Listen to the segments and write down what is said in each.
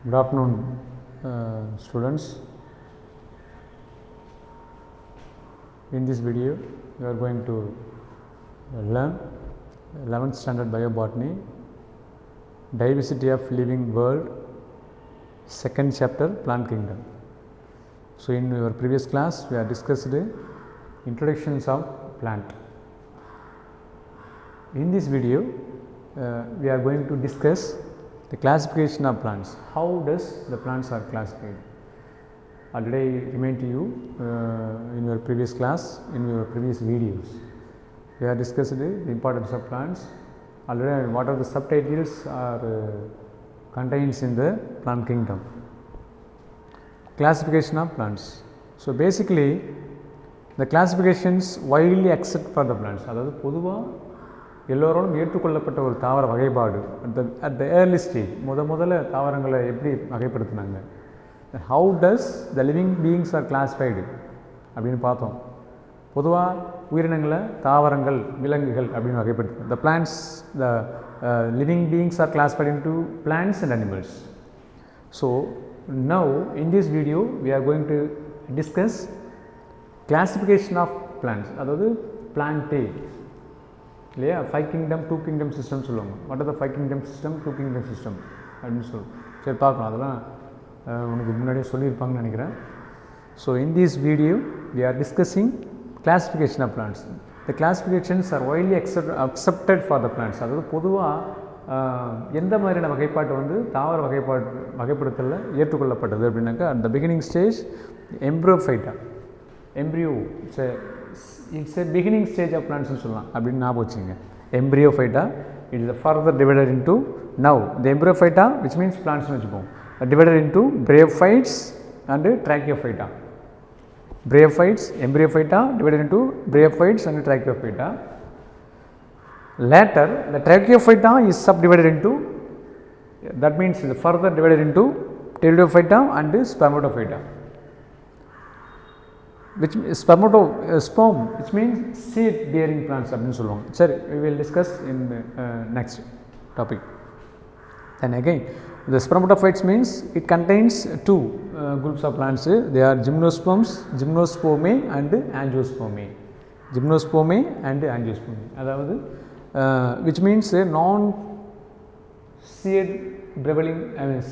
Good afternoon, students. In this video, we are going to learn 11th standard biobotany, diversity of living world, second chapter, plant kingdom. So, in our previous class, we have discussed introductions of plant. In this video, we are going to discuss the classification of plants. How does the plants are classified? Already I remind to you in your previous class, in your previous videos, we have discussed the importance of plants. Already what are the subtitles are contains in the plant kingdom. Classification of plants. So basically, the classifications widely accepted for the plants. அதாவது பொதுவாக எல்லோரும் ஏற்றுக்கொள்ளப்பட்ட ஒரு தாவர வகைப்பாடு at the early stage முதல்ல தாவரங்களை எப்படி வகைப்படுத்தினாங்க, how does the living beings are classified அப்படின்னு பார்த்தோம். பொதுவாக உயிரினங்களை தாவரங்கள் விலங்குகள் அப்படின்னு வகைப்படுத்தினோம். The plants, the living beings are classified into plants and animals. So now in this video we are going to discuss classification of plants, அதாவது Plantae இல்லையா, 5 kingdom 2 kingdom சிஸ்டம் சொல்லுவாங்க. What are the 5 kingdom system 2 kingdom system அப்படின்னு சொல்லுவோம். சரி பார்க்கலாம், அதெல்லாம் உனக்கு முன்னாடியே சொல்லியிருப்பாங்கன்னு நினைக்கிறேன். So in this video we are discussing classification of plants. The classifications are widely accepted for the plants. அதாவது பொதுவாக எந்த மாதிரியான வகைப்பாட்டு தாவர வகைப்படுத்தலில் ஏற்றுக்கொள்ளப்பட்டது அப்படின்னாக்கா, at the beginning stage Embryophyta, embryo it's a beginning stage of பிளான்ட்ஸ்னு சொல்லலாம் அப்படின்னு ஞாபகம் வச்சுங்க. Embryophyta it is further divided into now the Embryophyta which means பிளான்ட்ஸ்னு வச்சுப்போம், divided into bryophytes and Tracheophyta. Bryophytes, Embryophyta divided into bryophytes and tracheophyta. Later the tracheophyta is subdivided into, that means further divided into pteridophyta and spermatophyta, which sperm which means seed bearing plants அப்படினு சொல்லுவாங்க. சரி, we will discuss in next topic. Then again the spermatophytes means it contains two groups of plants. They are gymnosperms, gymnospermae and angiospermae. Gymnospermae and angiospermae, அதாவது which means non seed bearing,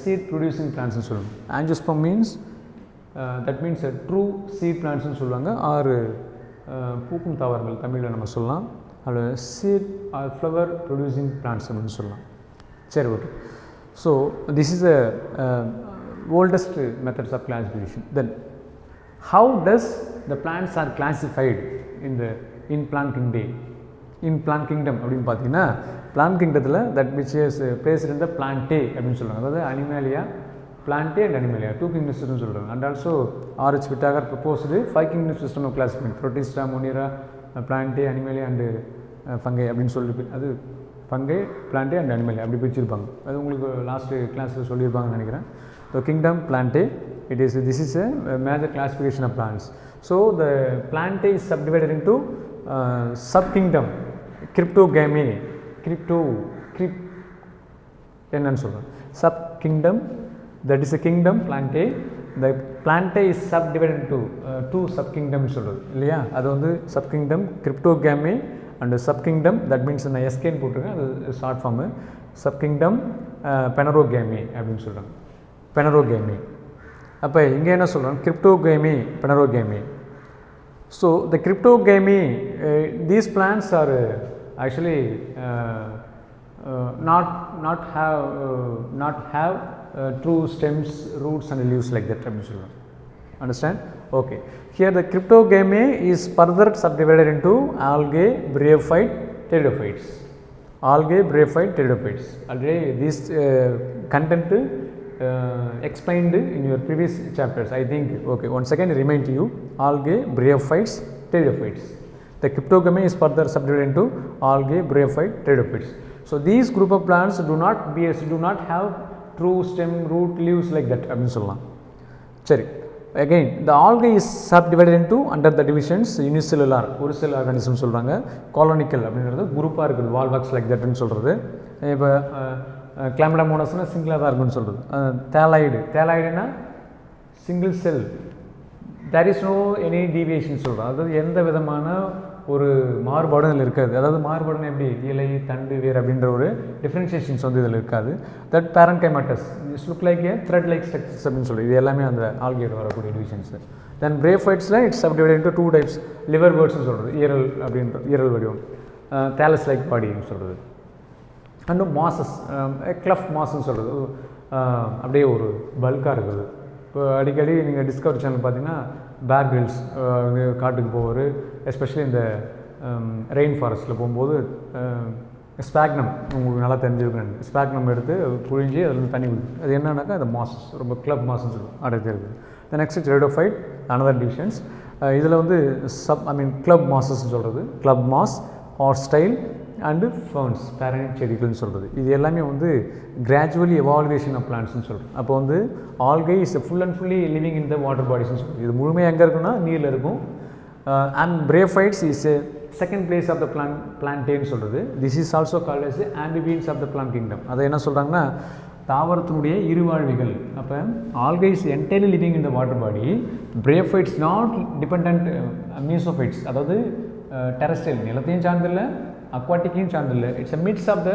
seed producing plants னு சொல்லுவாங்க. angiosperm means that means true seed plants னு சொல்லுவாங்க, ஆறு பூக்கும் தாவரங்கள் தமிழில் நம்ம சொல்லலாம். அதில் seed or flower producing plants அப்படின்னு சொல்லலாம். சரி, okay. So this is the oldest methods of classification. Then how does the plants are classified in plant kingdom? In plant kingdom அப்படின்னு பார்த்தீங்கன்னா, plant kingdomத்தில் that which is placed in the plantae அப்படின்னு சொல்கிறாங்க. அதாவது Animalia, plantae and animalia, 2 kingdom system சொல்கிறாங்க. And also R.H. Whittaker proposed 5 kingdom system of classification, Protista, Monera, plantae, animalia and fungi அப்படின்னு சொல்லிட்டு, அது fungi, Plantae and அனிமலே அப்படி பிரிச்சிருப்பாங்க. அது உங்களுக்கு லாஸ்ட் கிளாஸில் சொல்லியிருப்பாங்கன்னு நினைக்கிறேன். So kingdom Plantae, this is a major classification of plants. So the Plantae is subdivided into sub kingdom Cryptogamae, என்னன்னு சொல்கிறேன், sub kingdom, that is a kingdom Plantae. The Plantae is subdivided into 2 sub கிங்டம்னு சொல்கிறது இல்லையா. அது sub kingdom Cryptogamae and sub kingdom, that means நான் எஸ்கேன்னு போட்டிருக்கேன், அது short form. Sub kingdom Phanerogamae அப்படின்னு சொல்கிறாங்க, பெனரோகேமி. அப்போ இங்கே என்ன சொல்கிறோம், Cryptogamae, Phanerogamae. So the Cryptogamae, these plants are actually not have true stems, roots and leaves like that அப்படின்னு சொல்கிறோம். Understand? Okay. Here the cryptogame is further subdivided into algae, bryophyte, pteridophytes. Algae, bryophyte, pteridophytes. Already this content explained in your previous chapters, I think. Okay, once again I remind you, algae, bryophytes, pteridophytes. The cryptogame is further subdivided into algae, bryophyte, pteridophytes. So these group of plants do not have true stem, root, leaves like that அப்படின்னு சொல்லலாம். சரி, again the algae is subdivided into under the divisions unicellular, ஒரு செல் organism சொல்கிறாங்க, colonical அப்படின்றது குரூப்பாக இருக்குது, volvox like தட்னு சொல்கிறது. இப்போ கிளாமிடோமோனாஸ்னால் சிங்கிளாக தான் இருக்குன்னு சொல்கிறது. தேலாய்டுனா single cell, there is no any deviation சொல்கிறோம். அதாவது எந்த விதமான ஒரு மாறுபாடும் இதில் இருக்காது. அதாவது மாறுபாடுன்னு எப்படி இலை தண்டு வேர் அப்படின்ற ஒரு டிஃப்ரென்ஷியேஷன்ஸ் வந்து இதில் இருக்காது. That parenchymatous it's look like a thread like structures அப்படின்னு சொல்லி இது எல்லாமே அந்த ஆல்கேட் வரக்கூடிய டிவிஷன்ஸு. தென் பிரேஃபைட்ஸில் it's subdivided into 2 types. Liver பேர்ட்ஸ்னு சொல்கிறது ஈரல் அப்படின்ற ஈரல் வடிவம், தேலஸ் லைக் பாடின்னு சொல்கிறது. அண்டு மாசஸ் கிளஃப் மாஸ்ன்னு சொல்கிறது அப்படியே ஒரு பல்காக இருக்குது. இப்போ அடிக்கடி நீங்கள் டிஸ்கவரி சேனல் பார்த்தீங்கன்னா பேர் கிரில்ஸ் காட்டுக்கு போவார், எஸ்பெஷலி இந்த ரெயின் ஃபாரஸ்ட்டில் போகும்போது ஸ்பாக்னம் உங்களுக்கு நல்லா தெரிஞ்சிருக்கேன். ஸ்பாக்னம் எடுத்து புழிஞ்சி அதில் தண்ணி ஊற்றி அது என்னன்னாக்கா அந்த மாசஸ் ரொம்ப கிளப் மாஸ்ன்னு சொல்லுவோம் அடைத்து இருக்குது. The next pteridophyte another divisions. இதில் வந்து கிளப் மாசஸ்ன்னு சொல்கிறது, club moss are style and ferns பேரனைட் செடிகள்னு சொல்கிறது. இது எல்லாமே வந்து கிராஜுவலி எவால்வேஷன் ஆஃப் பிளான்ட்ஸ்னு சொல்கிறோம். அப்போ வந்து algae is full and fully living in the water பாடிஸ்னு சொல்கிறது. இது முழுமையாக எங்கே இருக்குன்னா நீரில் இருக்கும். And bryophytes is second place of the பிளான்டேன்னு சொல்கிறது. This is also called as amphibians of the plant kingdom. அதை என்ன சொல்கிறாங்கன்னா தாவரத்தினுடைய இருவாழ்விகள். அப்போ algae is entirely living in the water body. Bryophytes not depend mesophytes, அதாவது டெரஸ்ட்ரியல் நிலத்தையும் சார்ந்தில்லை அக்வாட்டிக்கையும் சார்ந்தில்லை, it's a midst of the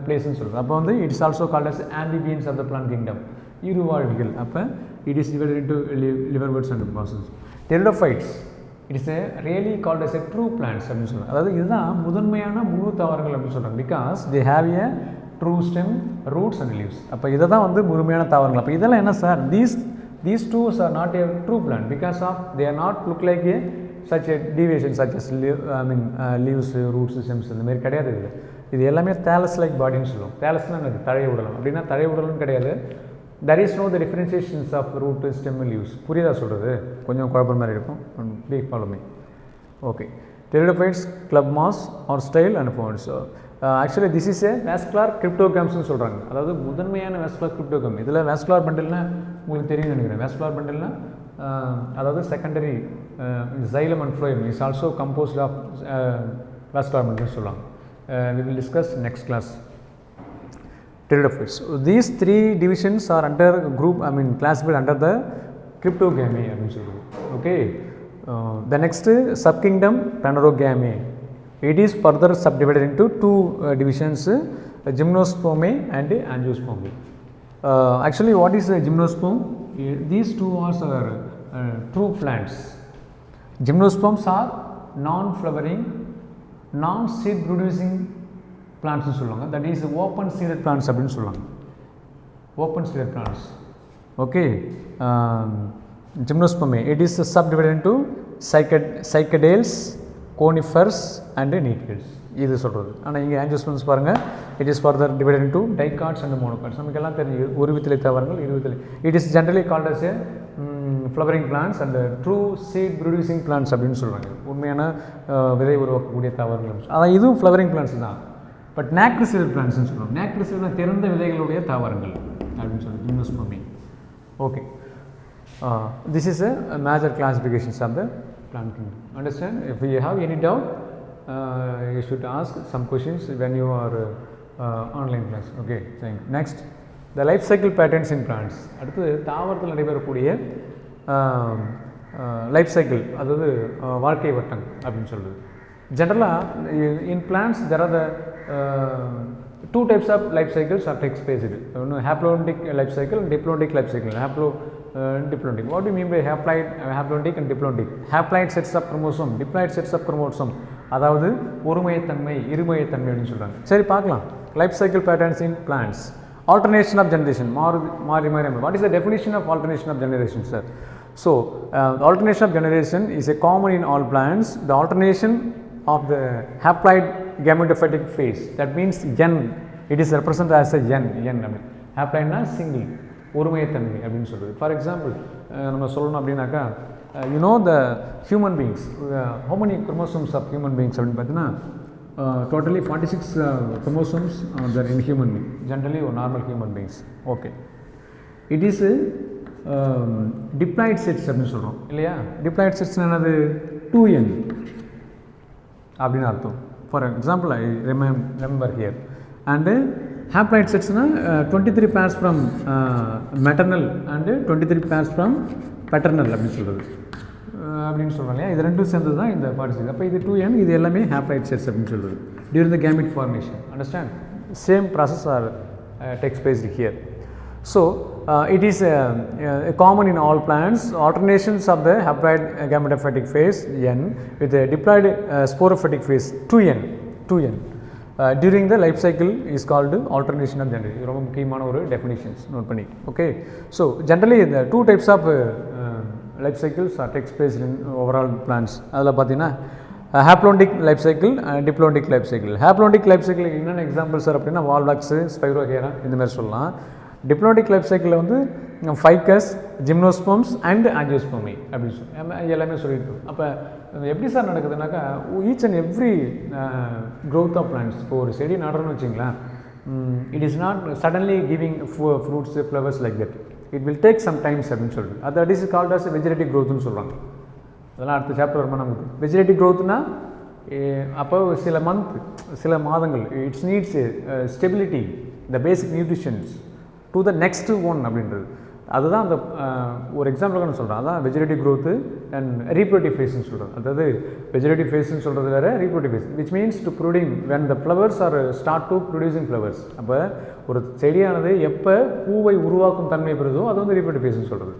பிளேஸ்ன்னு சொல்கிறது. அப்போ வந்து it's also called as amphibians of the plant kingdom, இருவாழ்விகள். அப்போ it is divided into liver birds and mosses. Pteridophytes it is really called as a true plants அப்படின்னு சொல்கிறாங்க. அதாவது இதுதான் முதன்மையான முழு தாவரங்கள் அப்படின்னு சொல்கிறாங்க. Because they have a true stem, roots and leaves. அப்போ இதை தான் வந்து முழுமையான தாவரங்கள். அப்போ இதெல்லாம் என்ன sir, these two are not a true plant because of they are not look like a such a deviation such as leaves, roots, stems இந்த மாதிரி கிடையாது. இது எல்லாமே தேலஸ் லைக் பாடின்னு சொல்லுவோம். தேலஸ்னால் அது தழை உடலம் அப்படின்னா தழை உடலும் கிடையாது. there is no the differentiations of root, stem, leaves. புரியுதா சொல்கிறது? கொஞ்சம் குழப்பம் மாதிரி இருக்கும். Please follow me. Okay. Pteridophytes, club moss or style and ferns. Actually this is a vascular cryptogams னு சொல்கிறாங்க. அதாவது முதன்மையான vascular cryptogam. இதில் vascular bundleனா உங்களுக்கு தெரியும் நினைக்கிறேன். vascular bundleனா அதாவது secondary xylem and phloem is also composed of vascular bundle சொல்லுவாங்க. We will discuss next class. Pteridophytes. So, these three divisions are under group, classified under the Cryptogamy. Okay. The next subkingdom Phanerogamy. It is further subdivided into two divisions, Gymnosperm and Angiosperm. Actually, what is a gymnosperm? These two are true plants. Gymnosperms are non-flowering, non-seed producing plants னு சொல்லுவாங்க. That is open seeded plants அப்படின்னு சொல்லுவாங்க. Open seeded plants. Okay. ஜிம்னோஸ்பெர்மே it is subdivided into cycads, conifers and நீட்கேட்ஸ் இது சொல்கிறது. ஆனால் இங்கே ஆஞ்சியோஸ்பெர்ம்ஸ் பாருங்கள், it is further divided into dicots and monocots. நமக்கெல்லாம் தெரிஞ்சு ஒருவித்திலை தாவரங்கள், இருவித்திலை. It is generally called as a flowering plants and true seed producing plants அப்படின்னு சொல்கிறாங்க. உண்மையான விதை உருவாக்கக்கூடிய தாவரங்கள். அதான் இதுவும் ஃப்ளவரிங் பிளான்ட்ஸ் தான். பட் நேக்ரிசிடல் பிளான்ட்ஸ்னு சொல்லுவோம். நேக்ரிசிடல் திறந்த விதைகளுடைய தாவரங்கள் அப்படின்னு சொல்லி gymnosperm. Okay. This is a major classifications of the plant kingdom. Understand? If you have any doubt, you should ask some questions when you are online class. Okay, thank you. Next, the life cycle patterns in plants. அடுத்து தாவரத்தில் நடைபெறக்கூடிய life cycle, அதாவது வாழ்க்கை வட்டம் அப்படின்னு சொல்லுது. ஜென்ரலாக இன் plants there are the two types of life cycles are takes place. One haplontic life cycle and diplontic life cycle. Diplontic. What do you mean by haplontic and diplontic? Haploid sets of chromosome, diploid sets of chromosome. அதாவது ஒருமையத்தன்மை, இருமையத்தன்மை அப்படின்னு சொல்கிறாங்க. சரி பார்க்கலாம். Life cycle patterns in plants. Alternation of generation. மாறி. What is the definition of alternation of generation, sir? So, alternation of generation is a common in all plants. The alternation of the haploid gametophytic phase. That means N. It is represented as a N. Haploid na single. ஒருமையத்தன்மை அப்படின்னு சொல்கிறது. For example நம்ம சொல்லணும் அப்படின்னாக்கா, you know the human beings, how many chromosomes of human beings அப்படின்னு பார்த்தீங்கன்னா totally 46 chromosomes there in human being, generally ஒரு normal human beings. Okay. It is diploid sets அப்படின்னு சொல்கிறோம் இல்லையா? டிப்ளாய்ட் செட்ஸ் என்னது? 2n அப்படின்னு அர்த்தம். For example I remember here. And haploid setsனா 23 pairs from maternal and 23 pairs from paternal அப்படின்னு சொல்கிறது அப்படின்னு சொல்கிறோம் இல்லையா. இது ரெண்டும் சேர்ந்து தான் இந்த பார்ட்டிசிபேட். அப்போ இது 2n, இது எல்லாமே haploid sets அப்படின்னு சொல்கிறது during the gamete formation. Understand? Same process are takes place here. So it is common in all plants. Alternations of the haploid gametophytic phase n with a diploid sporophytic phase 2n during the life cycle is called alternation of gender. இது ரொம்ப முக்கியமான ஒரு definitions note பண்ணி. Okay, so generally the two types of life cycles are takes place in overall plants. அதில் பார்த்தீங்கன்னா haplodic life cycle and diplodic life cycle. Haplodic life cycle என்னென்ன examples sir அப்படின்னா வால்வாக்ஸு, ஸ்பைரோஹேரா இந்த மாதிரி சொல்லலாம். டிப்ளோடிக் லைஃப் சைக்கிளில் வந்து ஃபைக்கஸ், ஜிம்னோஸ்போம்ஸ் அண்ட் ஆஞ்சியோஸ்போமி அப்படின்னு சொல்லி எல்லாமே சொல்லியிருக்கோம். அப்போ எப்படி சார் நடக்குதுனாக்கா each and every growth of plants. இப்போ ஒரு செடி நடுறோன்னு வச்சிங்களேன், it is not suddenly giving fruits flowers like that. It will take some times அப்படின்னு சொல்லிட்டு அது இஸ் கால்ட் அஸ் வெஜிடேட்டிவ் க்ரோத்துன்னு சொல்கிறாங்க. அதெல்லாம் அடுத்த சாப்டர் வருமா நமக்கு. வெஜிடேட்டிவ் க்ரோத்னா அப்போ சில சில மாதங்கள் its needs stability, the basic nutritions to the next one அப்படின்றது. அதுதான் அந்த ஒரு எக்ஸாம்பிளுக்கு சொல்கிறேன். அதான் வெஜிடேட்டிவ் க்ரோத்து அண்ட் ரீப்ரொடக்டிவ் ஃபேஸ்ன்னு சொல்கிறோம். அதாவது வெஜிடேட்டிவ் ஃபேஸ்ன்னு சொல்கிறது வேறு, reproductive phase which means to producing when the flowers are start to producing flowers. அப்போ ஒரு செடியானது எப்போ பூவை உருவாக்கும் தன்மை பெறுதோ அது வந்து ரீப்ரொடக்டிவ் ஃபேஸ்ன்னு சொல்கிறது.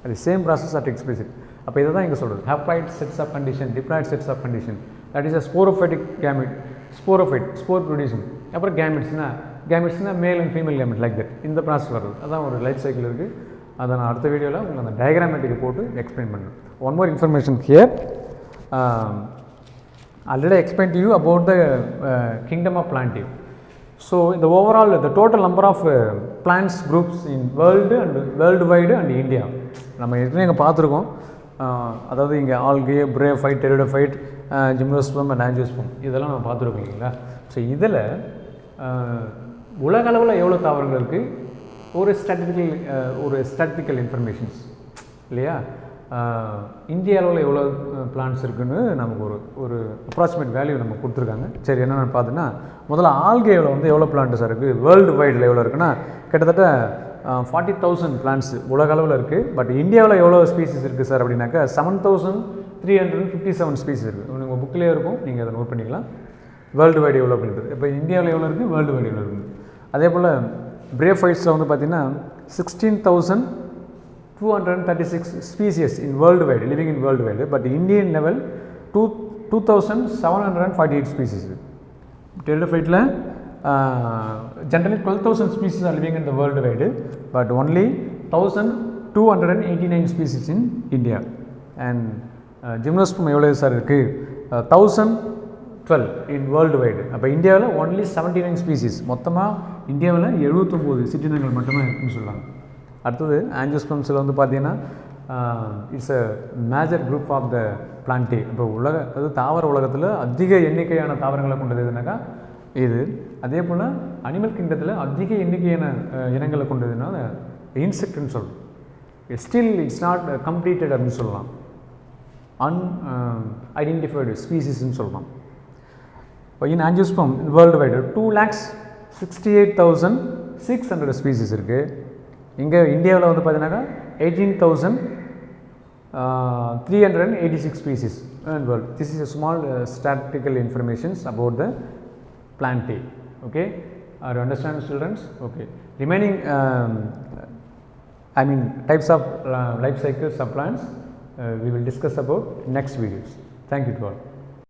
அது சேம் ப்ராசஸ் ஆட் எக்ஸ்பிளிசிட். அப்போ இதை தான் இங்கே சொல்கிறது haploid sets of condition, diploid sets of condition. That is a sporophytic gamete, sporophyte spore producing. அப்புறம் கேமிட்ஸ்னா male and female gamete like that. இந்த ப்ராசஸ் வருது. அதான் ஒரு லைஃப் சைக்கிள் இருக்குது. அதை நான் அடுத்த வீடியோவில் உங்களுக்கு அந்த டயக்ராமேட்டிக்கை போட்டு எக்ஸ்பிளைன் பண்ணுறேன். One more information here. Already explain to you about the kingdom of plantae. So இந்த overall the total number of plants groups in world and world wide and India நம்ம ஏற்கனவே இங்கே பார்த்துருக்கோம். அதாவது இங்கே algae, bryophyte, pteridophyte, gymnosperm and angiosperm இதெல்லாம் நம்ம பார்த்துருக்கோம் இல்லைங்களா. ஸோ இதில் உலக அளவில் எவ்வளோ தாவரங்கள் இருக்குது, ஒரு ஸ்டாட்டிஸ்டிக்கல் இன்ஃபர்மேஷன்ஸ் இல்லையா. இந்திய அளவில் எவ்வளோ பிளான்ட்ஸ் இருக்குதுன்னு நமக்கு ஒரு அப்ராக்சிமேட் வேல்யூ நம்ம கொடுத்துருக்காங்க. சரி, என்னென்னு பார்த்தீங்கன்னா முதல்ல ஆல்கேவில் வந்து எவ்வளோ பிளான்ட்ஸாக இருக்குது, வேர்ல்டு வைடில் எவ்வளோ இருக்குன்னா கிட்டத்தட்ட 40,000 பிளான்ட்ஸ் உலக அளவில் இருக்குது. பட் இந்தியாவில் எவ்வளோ ஸ்பீசிஸ் இருக்குது சார் அப்படின்னாக்கா 7,357 ஸ்பீசிஸ் இருக்குது. உங்கள் புக்கிலே இருக்கும், நீங்கள் அதை நோட் பண்ணிக்கலாம். வேர்ல்டு வைடு எவ்வளோ அப்படின்றது. இப்போ இந்தியாவில் எவ்வளோ இருக்குது, வேர்ல்டு வைடு எவ்வளோ இருக்குது. அதே போல் பிரேஃபைட்ஸில் வந்து பார்த்திங்கன்னா 16,236 species in world wide, living in world wide. But Indian level 2,748 species. டெரிடோஃபைட்டில் generally 12,000 species are living in the world wide, but only 1,289 species in India. And gymnosperm எவ்வளோ சார் இருக்குது, 1,012 in world wide. அப்போ இந்தியாவில் only 79 species. மொத்தமாக இந்தியாவில் 79 சிற்றினங்கள் மட்டுமே இருக்குன்னு சொல்லலாம். அடுத்தது ஆஞ்சியோஸ்பம்ஸில் வந்து பார்த்தீங்கன்னா it's a major group of the plantae. இப்போ அதாவது தாவர உலகத்தில் அதிக எண்ணிக்கையான தாவரங்களை கொண்டது எதுனாக்கா இது. அதே போல் அனிமல் கிங்டத்தில் அதிக எண்ணிக்கையான இனங்களை கொண்டதுனால இன்செக்ட்னு சொல்கிறோம். ஸ்டில் இட்ஸ் நாட் கம்ப்ளீட்டட் அப்படின்னு சொல்லலாம். ஐடென்டிஃபைடு ஸ்பீசிஸ்ன்னு சொல்லலாம். இன் ஆஞ்சியோஸ்பம் வேர்ல்டு வைடு 2,68,600 ஸ்பீசிஸ் இருக்குது. இங்கே இந்தியாவில் வந்து பார்த்தீங்கன்னாக்கா 18,386 species in world. This is a small statistical informations about the plantae. Okay, are you understand, students? Okay, remaining types of life cycles of plants we will discuss about next videos. Thank you to all.